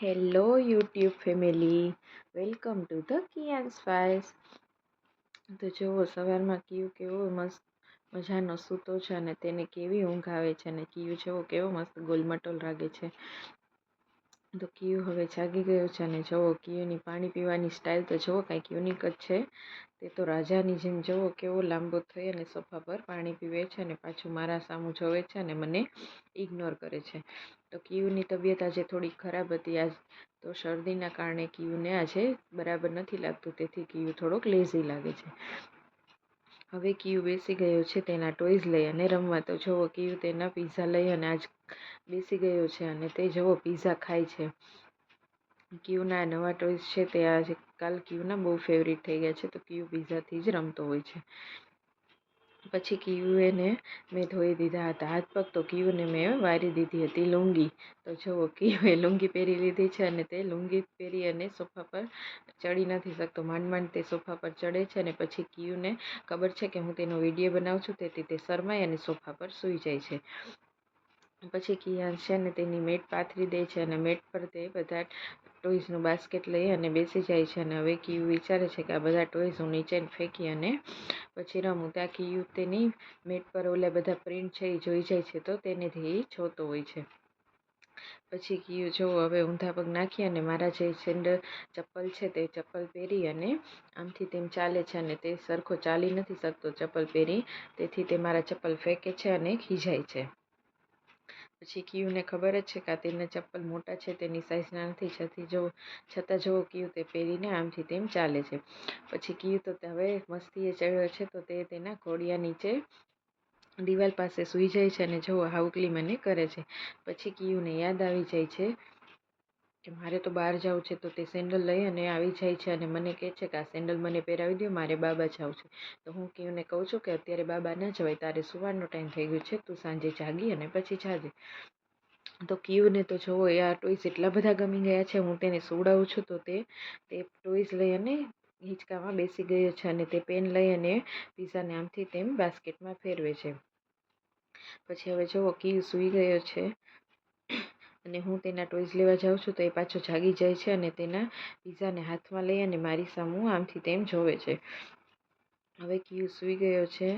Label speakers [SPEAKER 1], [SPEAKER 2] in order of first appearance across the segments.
[SPEAKER 1] Hello YouTube family, welcome to the Kiyans files. તો જુઓ, સવારમાં કિયું કેવો મસ્ત મજાનો સૂતો છે અને તેને કેવી ઊંઘ આવે છે અને કિયું જુઓ કેવો મસ્ત ગોલમટોલ લાગે છે. તો કિયું હવે જાગી ગયો છે અને જુઓ કિયુની પાણી પીવાની સ્ટાઇલ તો જુઓ કંઈક યુનિક જ છે. તે તો રાજાની જેમ જુઓ કેવો લાંબો થઈ અને સોફા પર પાણી પીવે છે અને પાછું મારા સામું જોવે છે અને મને ઇગ્નોર કરે છે. તો કિયુની તબિયત આજે થોડી ખરાબ હતી. આજ તો શરદીના કારણે કિયુને આજે બરાબર નથી લાગતું, તેથી કિયુ થોડોક લેઝી લાગે છે. હવે કિયુ બેસી ગયો છે તેના ટોયઝ લઈ અને રમવા. તો જુઓ કિયુ તેના પીઝા લઈ અને આજ બેસી ગયો છે અને તે જુઓ પીઝા ખાય છે. કિયુના નવા ટોયઝ છે તે આજે કાલ કિયુના બહુ ફેવરિટ થઈ ગયા છે, તો કિયુ પીઝાથી જ રમતો હોય છે. પછી કિયુને મેં ધોઈ દીધા હતા હાથ પગ, તો કિયુને મેં વારી દીધી હતી લુંગી. તો જુઓ કિયુએ લુંગી પહેરી લીધી છે અને તે લુંગી પહેરી અને સોફા પર ચડી નથી શકતો, માંડ માંડ તે સોફા પર ચડે છે. અને પછી કિયુને ખબર છે કે હું તેનો વિડીયો બનાવું છું, તેથી તે શરમાય અને સોફા પર સૂઈ જાય છે. પછી કિયાન છે ને તેની મેટ પાથરી દે છે અને મેટ પર તે બધા ટોયઝનું બાસ્કેટ લઈ અને બેસી જાય છે. અને હવે કિયુ વિચારે છે કે આ બધા ટોયઝ હું નીચે ફેંકી અને પછી રમું. ત્યાં કિયુ તેની મેટ પર ઓલા બધા પ્રિન્ટ છે એ જોઈ જાય છે, તો તેનેથી એ જોતો હોય છે. પછી કિયુ જુઓ હવે ઊંધા પગ નાખી અને મારા જે ચપ્પલ છે તે ચપ્પલ પહેરી અને આમથી તેમ ચાલે છે અને તે સરખો ચાલી નથી શકતો ચપ્પલ પહેરી, તેથી તે મારા ચપ્પલ ફેંકે છે અને ખીજાય છે. પછી કિયુને ખબર જ છે કે આ તેના ચપ્પલ મોટા છે, તેની સાઈઝના નથી, છતાં જુઓ કિયુ તે પહેરીને આમથી તેમ ચાલે છે. પછી કિયુ તો હવે મસ્તીએ ચડ્યો છે, તો તે તેના ઘોડિયા નીચે દિવાલ પાસે સૂઈ જાય છે અને જુઓ હાઉકલી મને કરે છે. પછી કિયુને યાદ આવી જાય છે કે મારે તો બહાર જવું છે, તો તે સેન્ડલ લઈ અને આવી જાય છે અને મને કહે છે કે આ સેન્ડલ મને પહેરાવી દો, મારે બાબા જવું છે. તો હું કિયુને કહું છું કે અત્યારે બાબા ન જવાય, તારે સુવાનો ટાઈમ થઈ ગયો છે, તું સાંજે જાગી અને પછી જાજે. તો કિયુને તો જુઓ આ ટોયઝ એટલા બધા ગમી ગયા છે, હું તેને સુવડાવું છું તો તે ટોયઝ લઈ અને હિંચકામાં બેસી ગયો છે અને તે પેન લઈ અને પીઝાને આમથી તેમ બાસ્કેટમાં ફેરવે છે. પછી હવે જુઓ કિયુ સૂઈ ગયો છે અને હું તેના ટોયઝ લેવા જાઉં છું, તો એ પાછો જાગી જાય છે અને તેના પીઝાને હાથમાં લઈ અને મારી સામું આમથી તેમ જોવે છે. હવે કિયુ સૂઈ ગયો છે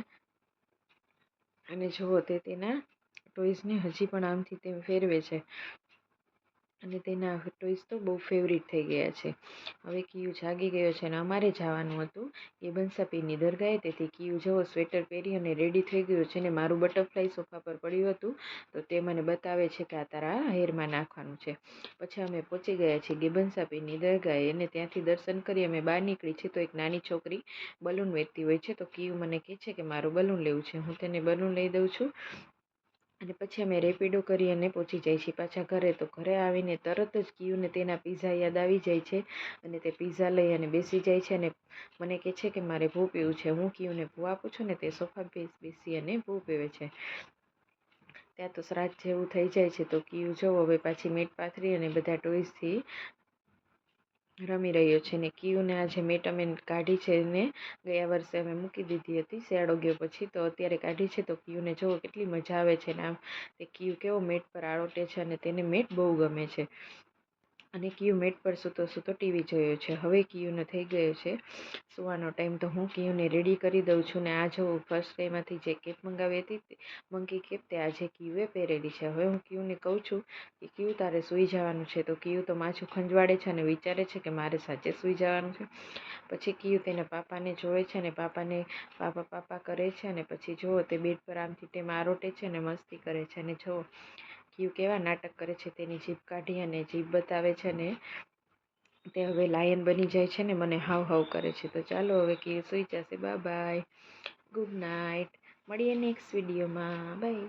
[SPEAKER 1] અને જુઓ તે તેના ટોયઝને હજી પણ આમથી તેમ ફેરવે છે અને તેના ટોયઝ તો બહુ ફેવરિટ થઈ ગયા છે. હવે કિયુ જાગી ગયો છે અને અમારે જવાનું હતું ગેબનસાપીરની દરગાહે, તેથી કિયુ જુઓ સ્વેટર પહેરી અને રેડી થઈ ગયો છે અને મારું બટરફ્લાય સોફા પર પડ્યું હતું, તો તે મને બતાવે છે કે આ તારા હેરમાં નાખવાનું છે. પછી અમે પહોંચી ગયા છીએ ગેબનસાપીરની દરગાહે અને ત્યાંથી દર્શન કરી અમે બહાર નીકળી છીએ, તો એક નાની છોકરી બલૂન વેચતી હોય છે, તો કિયુ મને કહે છે કે મારું બલૂન લેવું છે. હું તેને બલૂન લઈ દઉં છું અને પછી અમે રેપિડો કરી અને પહોંચી જાય છીએ પાછા ઘરે. તો ઘરે આવીને તરત જ કિયુને તેના પીઝા યાદ આવી જાય છે અને તે પીઝા લઈ અને બેસી જાય છે અને મને કહે છે કે મારે ભૂ પીવું છે. હું કિયુને ભૂ આપું છું ને તે સોફા પર બેસી અને ભૂ પીવે છે. ત્યાં તો શ્રાદ્ધ જેવું થઈ જાય છે, તો કિયુ જુઓ હવે પાછી મેટ પાથરી અને બધા ટોયઝથી રમી રહ્યો છે. ને કિયુને આજે મેટ અમે કાઢી છે ને ગયા વર્ષે અમે મૂકી દીધી હતી શિયાળો ગયો પછી, તો અત્યારે કાઢી છે. તો કિયુને જુઓ કેટલી મજા આવે છે ને આમ તે કિયુ કેવો મેટ પર આળોટે છે અને તેને મેટ બહુ ગમે છે. અને કિયુ મેટ પર સૂતો સૂતો ટીવી જોયો છે. હવે કિયુને થઈ ગયો છે સુવાનો ટાઈમ, તો હું કિયુને રેડી કરી દઉં છું. ને આ જો ફર્સ્ટ ડેમાંથી જે કેપ મંગાવી હતી મંકી કેપ, તે આજે કિયુએ પહેરેલી છે. હવે હું કિયુને કહું છું કે કિયુ તારે સૂઈ જવાનું છે, તો કિયુ તો માથું ખંજવાળે છે અને વિચારે છે કે મારે સાચે સૂઈ જવાનું છે. પછી કિયુ તેના પાપાને જોવે છે અને પાપાને પાપા પાપા કરે છે અને પછી જુઓ તે બેડ પર આમથી તેમ આરોટે છે અને મસ્તી કરે છે. અને જુઓ કિયુ કેવા નાટક કરે છે, તેની જીભ કાઢી અને જીભ બતાવે છે અને તે હવે લાયન બની જાય છે ને મને હાવ હાવ કરે છે. તો ચાલો હવે કિયુ સૂઈ જશે. બાય બાય, ગુડ નાઇટ, મળીએ નેક્સ્ટ વિડીયોમાં, બાય.